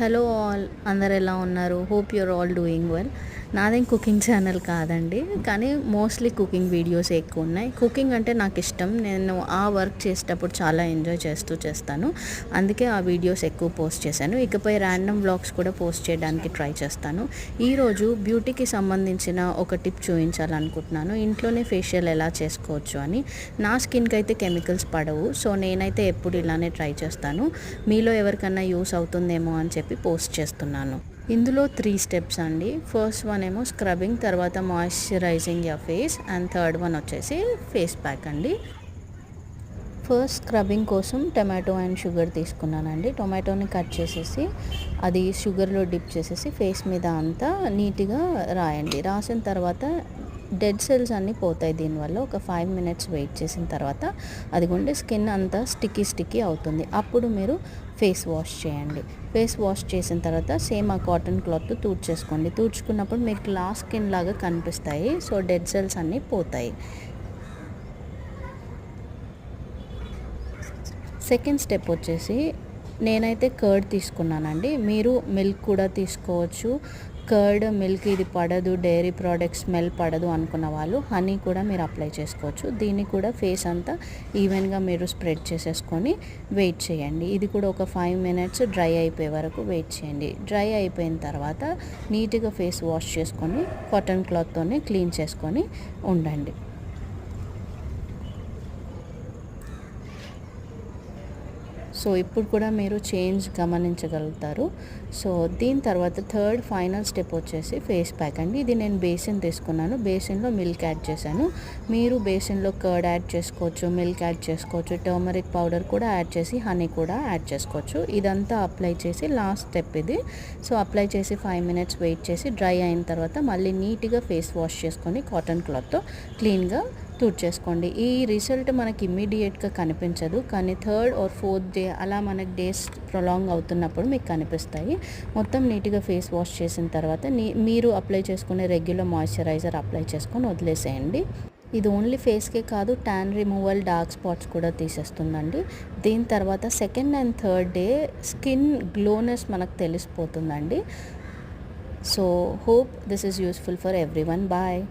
Hello all, అందరు ఎలా ఉన్నారు? Hope you're all doing well. నాదేం కుకింగ్ ఛానల్ కాదండి, కానీ మోస్ట్లీ కుకింగ్ వీడియోస్ ఎక్కువ ఉన్నాయి. కుకింగ్ అంటే నాకు ఇష్టం. నేను ఆ వర్క్ చేసేటప్పుడు చాలా ఎంజాయ్ చేస్తాను. అందుకే ఆ వీడియోస్ ఎక్కువ పోస్ట్ చేశాను. ఇకపై ర్యాండమ్ వ్లాగ్స్ కూడా పోస్ట్ చేయడానికి ట్రై చేస్తాను. ఈరోజు బ్యూటీకి సంబంధించిన ఒక టిప్ చూపించాలనుకుంటున్నాను. ఇంట్లోనే ఫేషియల్ ఎలా చేసుకోవచ్చు అని. నా స్కిన్కి అయితే కెమికల్స్ పడవు, సో నేనైతే ఎప్పుడు ఇలానే ట్రై చేస్తాను. మీలో ఎవరికన్నా యూస్ అవుతుందేమో అని చెప్పి పోస్ట్ చేస్తున్నాను. ఇందులో 3 స్టెప్స్ అండి. ఫస్ట్ వన్ ఏమో స్క్రబ్బింగ్, తర్వాత moisturising your face, and third one వచ్చేసి ఫేస్ ప్యాక్ అండి. ఫస్ట్ స్క్రబ్బింగ్ కోసం టమాటో అండ్ షుగర్ తీసుకున్నానండి. టొమాటోని కట్ చేసేసి అది షుగర్లో డిప్ చేసేసి ఫేస్ మీద అంతా నీట్గా రాయండి. రాసిన తర్వాత డెడ్ సెల్స్ అన్నీ పోతాయి దీనివల్ల. ఒక 5 మినిట్స్ వెయిట్ చేసిన తర్వాత అదిగోండి స్కిన్ అంతా స్టిక్కీ అవుతుంది. అప్పుడు మీరు ఫేస్ వాష్ చేయండి. ఫేస్ వాష్ చేసిన తర్వాత సేమ్ ఆ కాటన్ క్లాత్ తుడుచేసుకోండి. తుడుచుకున్నప్పుడు మీకు గ్లాస్ స్కిన్ లాగా కనిపిస్తాయి. సో డెడ్ సెల్స్ అన్నీ పోతాయి. సెకండ్ స్టెప్ వచ్చేసి నేనైతే కర్డ్ తీసుకున్నానండి. మీరు మిల్క్ కూడా తీసుకోవచ్చు. కర్డ్, మిల్క్ ఇది పడదు, డైరీ ప్రోడక్ట్స్ స్మెల్ పడదు అనుకున్న వాళ్ళు హనీ కూడా మీరు అప్లై చేసుకోవచ్చు. దీన్ని కూడా ఫేస్ అంతా ఈవెన్గా మీరు స్ప్రెడ్ చేసేసుకొని వెయిట్ చేయండి. ఇది కూడా ఒక 5 మినిట్స్ డ్రై అయిపోయే వరకు వెయిట్ చేయండి. డ్రై అయిపోయిన తర్వాత నీట్గా ఫేస్ వాష్ చేసుకొని కాటన్ క్లాత్తోనే క్లీన్ చేసుకొని ఉండండి. సో ఇప్పుడు కూడా మీరు చేంజ్ గమనించగలుగుతారు. సో దీని తర్వాత థర్డ్ ఫైనల్ స్టెప్ వచ్చేసి ఫేస్ ప్యాక్ అండి. ఇది నేను బేసిన్ తీసుకున్నాను. బేసిన్లో మిల్క్ యాడ్ చేశాను. మీరు బేసిన్లో కర్డ్ యాడ్ చేసుకోవచ్చు, మిల్క్ యాడ్ చేసుకోవచ్చు, టర్మరిక్ పౌడర్ కూడా యాడ్ చేసి హనీ కూడా యాడ్ చేసుకోవచ్చు. ఇదంతా అప్లై చేసి లాస్ట్ స్టెప్ ఇది. సో అప్లై చేసి 5 మినిట్స్ వెయిట్ చేసి డ్రై అయిన తర్వాత మళ్ళీ నీట్గా ఫేస్ వాష్ చేసుకొని కాటన్ క్లాత్తో క్లీన్గా తుడిచేసుకోండి. ఈ రిజల్ట్ మనకి ఇమ్మీడియట్గా కనిపించదు, కానీ 3rd or 4th డే అలా మనకి డేస్ ప్రొలాంగ్ అవుతున్నప్పుడు మీకు కనిపిస్తాయి. మొత్తం నీట్గా ఫేస్ వాష్ చేసిన తర్వాత మీరు అప్లై చేసుకునే రెగ్యులర్ మాయిశ్చరైజర్ అప్లై చేసుకొని వదిలేసేయండి. ఇది ఓన్లీ ఫేస్కే కాదు, ట్యాన్ రిమూవల్, డార్క్ స్పాట్స్ కూడా తీసేస్తుందండి. దీని తర్వాత 2nd and 3rd day skin glowness మనకు తెలిసిపోతుందండి. So hope this is useful for everyone. Bye.